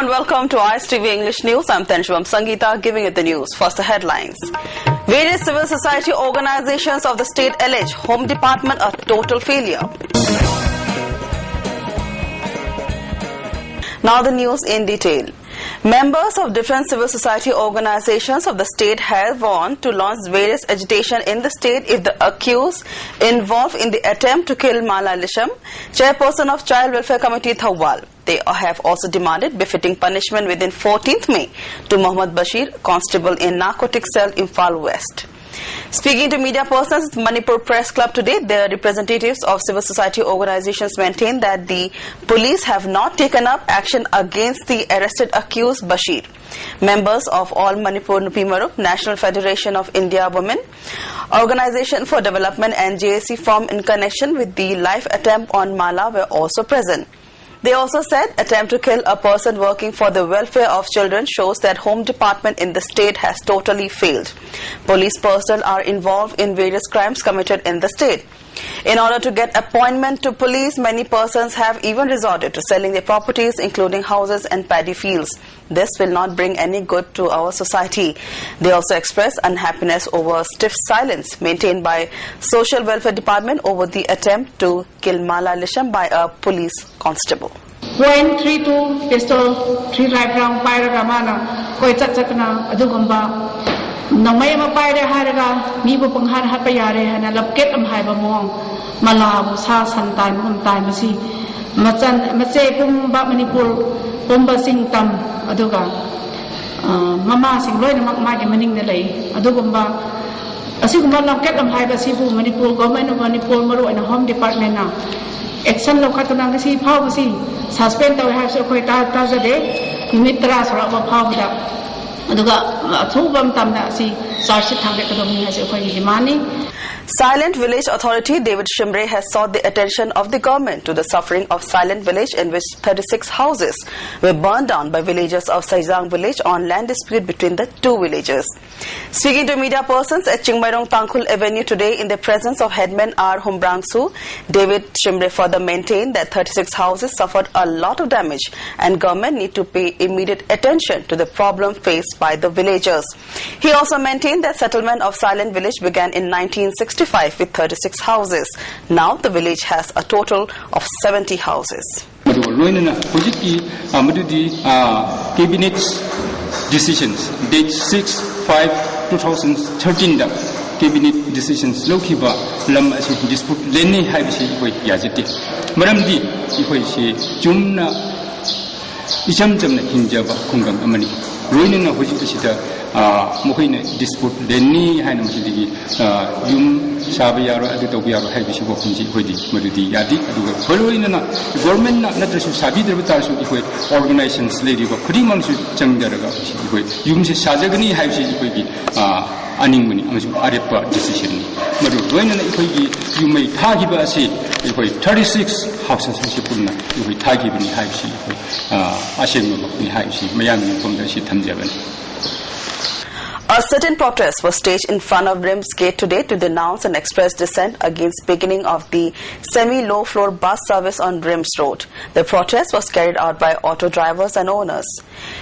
and welcome to ISTV English News. I'm Tanshwam Sangeeta giving you the news. First, the headlines. Various civil society organizations of the state allege Home Department a total failure. Now the news in detail. Members of different civil society organizations of the state have warned to launch various agitation in the state if the accused involved in the attempt to kill Mala Lisham, chairperson of Child Welfare Committee Thawal. They have also demanded befitting punishment within 14th May to Mohammad Bashir, constable in narcotics cell Imphal West. Speaking to media persons at Manipur Press Club today, the representatives of civil society organizations maintain that the police have not taken up action against the arrested accused Bashir. Members of All Manipur Nupimarup, National Federation of India Women, Organization for Development and JAC formed in connection with the life attempt on Mala were also present. They also said attempt to kill a person working for the welfare of children shows that Home Department in the state has totally failed. Police personnel are involved in various crimes committed in the state. In order to get appointment to police, many persons have even resorted to selling their properties, including houses and paddy fields. This will not bring any good to our society. They also express unhappiness over stiff silence maintained by Social Welfare Department over the attempt to kill Mala Lisham by a police constable. .32 pistol 3 rifle pairaga mana koi chakna adugumba namay ma paire haraga mi bu panghar ha payare hana lapket am haiba mong mala sa santai hum tai masi machan mache pumba manipur pumba sing tam aduga mama sing loi namak ma ge maning ne lei adugumba asigumba lapket am haiba sibu manipur government of manipur maru ina Home Department na action lo khatuna ngasi phau si suspend taw ha so khoi ta jade mitra sara ba phau da aduga athubam tamna si sarchit thang ka dom ha so khoi dimani. Silent Village Authority David Shimre has sought the attention of the government to the suffering of Silent Village, in which 36 houses were burned down by villagers of Saizang village on land dispute between the two villages. Speaking to media persons at Chingmairong Tangkhul Avenue today in the presence of headman R. Humbrangsu, David Shimre further maintained that 36 houses suffered a lot of damage and government need to pay immediate attention to the problem faced by the villagers. He also maintained that settlement of Silent Village began in 1965 with 36 houses. Now the village has a total of 70 houses. Cabinet decisions date 6/5/2013 da cabinet decisions lokiba lam asi dispute leni haibisi koi yajati maramdi ikoi si chumna icham chamna hinjaba khungam amani roinina hoji asida mokhina dispute leni haina masidi yum sabiyaro adu tobiyaro haibisi bo khunji hoidi madudi yadi aduga roinina government na natrasu sabidra batarsu ikoi organizations lady ba khudi mangsu changdaraga ikoi yumse sajagani haibisi ikoi gi aningmuni amasu arepa decision madu roinina ikoi gi yumai thagiba asi ikoi 36 houses si punna ikoi thagibani haibisi ikoi asengma ni haibisi mayamni pomda si thamjabani. A certain protest was staged in front of RIMS gate today to denounce and express dissent against beginning of the semi-low floor bus service on RIMS Road. The protest was carried out by auto drivers and owners.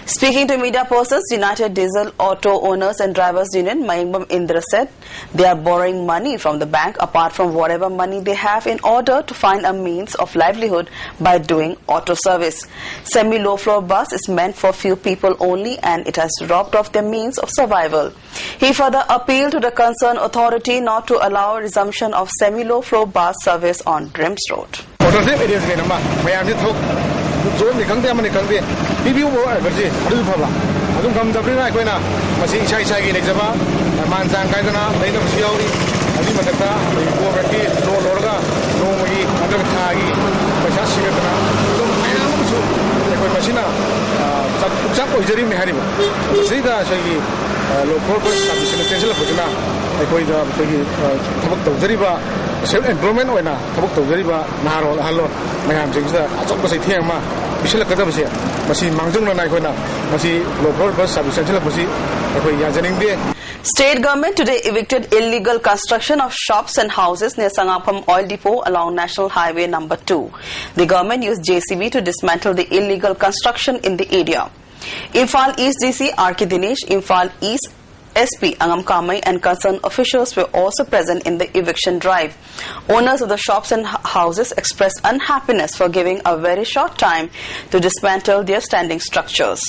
Speaking to media persons, United Diesel Auto Owners and Drivers Union, Mayangbam Indra said they are borrowing money from the bank apart from whatever money they have in order to find a means of livelihood by doing auto service. Semi-low floor bus is meant for few people only and it has robbed off their means of survival. He further appealed to the concerned authority not to allow resumption of semi-low floor bus service on RIMS Road. local service essential phojina ekoi da thabak tawjariba self employment oina thabak tawjariba naharo hallo mayam jingsa achok basai thiang ma bisela kada base masi mangjung na nai koina masi local service essential phosi ekoi yajaning de. State government today evicted illegal construction of shops and houses near Sangapam Oil Depot along National Highway number 2. The government used JCB to dismantle the illegal construction in the area. Imphal East DC R.K. Dinesh, Imphal East SP Angam Kamai and concerned officials were also present in the eviction drive. Owners of the shops and houses expressed unhappiness for giving a very short time to dismantle their standing structures.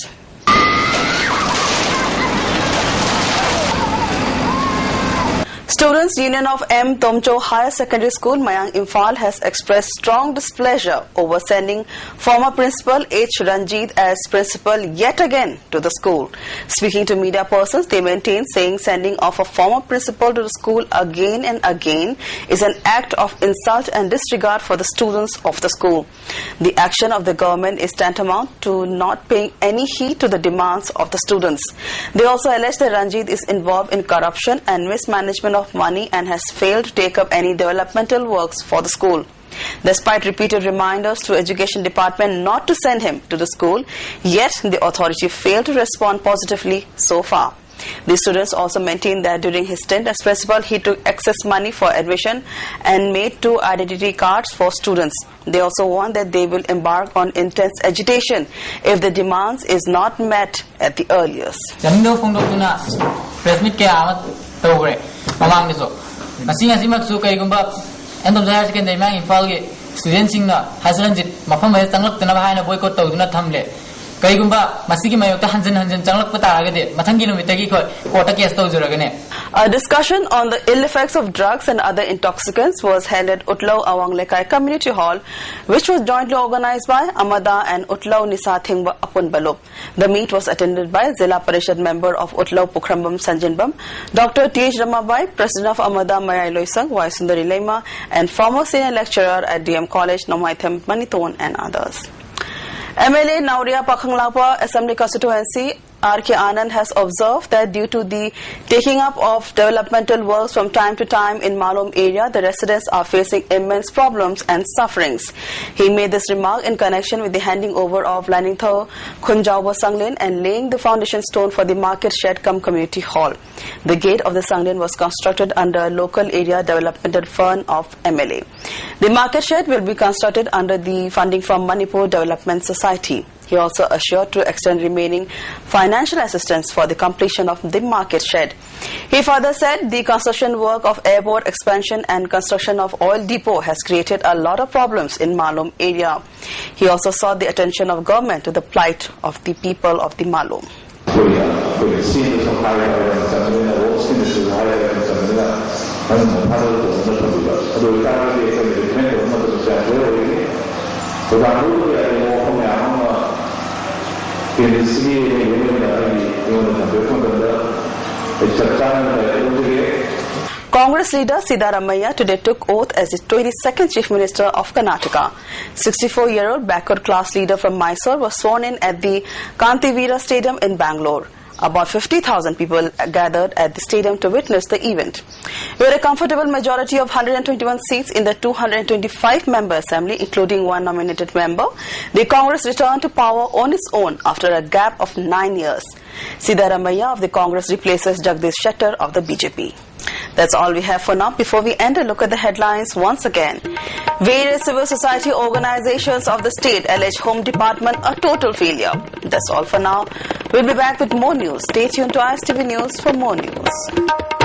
Students' Union of M. Tomcho Higher Secondary School, Mayang, Imphal has expressed strong displeasure over sending former principal H. Ranjit as principal yet again to the school. Speaking to media persons, they maintain saying sending of a former principal to the school again and again is an act of insult and disregard for the students of the school. The action of the government is tantamount to not paying any heed to the demands of the students. They also allege that Ranjit is involved in corruption and mismanagement of money and has failed to take up any developmental works for the school. Despite repeated reminders to Education Department not to send him to the school, yet the authority failed to respond positively so far. The students also maintain that during his stint as principal, he took excess money for admission and made 2 identity cards for students. They also warn that they will embark on intense agitation if the demands is not met at the earliest. Mamang deso, masing maksu kay gumba, endom higher secondary mang Imphal ge students na Hazranjit mafam ay tanglak na bahay na boycott taw na thamle. Kay gumba masigi mayokta hanjan tanglak pata agade mathang kilometer ko kota case taw juragane. A discussion on the ill effects of drugs and other intoxicants was held at Utlau Awang Lekai Community Hall, which was jointly organized by Amada and Utlau Nisa Thingba Apun Balup. The meet was attended by Zilla Parishad member of Utlau Pukhrambam Sanjanbam, Dr. T.H. Ramabai, President of Amada Mayai Loisang, Y. Sundari Lema, and former senior lecturer at DM College Nomaithem Maniton and others. MLA Nauria Pakhanglapa Assembly Constituency R.K. Anand has observed that due to the taking up of developmental works from time to time in Malom area, the residents are facing immense problems and sufferings. He made this remark in connection with the handing over of Laningtho Khunjauba Sanglin and laying the foundation stone for the market shed cum community hall. The gate of the Sanglin was constructed under local area developmental fund of MLA. The market shed will be constructed under the funding from Manipur Development Society. He also assured to extend remaining financial assistance for the completion of the market shed. He further said the construction work of airport expansion and construction of oil depot has created a lot of problems in Malom area. He also sought the attention of government to the plight of the people of the Malom. Congress leader Siddaramaiah today took oath as the 22nd Chief Minister of Karnataka. 64-year-old backward class leader from Mysore was sworn in at the Kantivira Stadium in Bangalore. About 50,000 people gathered at the stadium to witness the event. With a comfortable majority of 121 seats in the 225-member assembly, including 1 nominated member, the Congress returned to power on its own after a gap of 9 years. Siddaramaiah of the Congress replaces Jagdish Shettar of the BJP. That's all we have for now. Before we end, a look at the headlines once again. Various civil society organizations of the state allege Home Department a total failure. That's all for now. We'll be back with more news. Stay tuned to ISTV News for more news.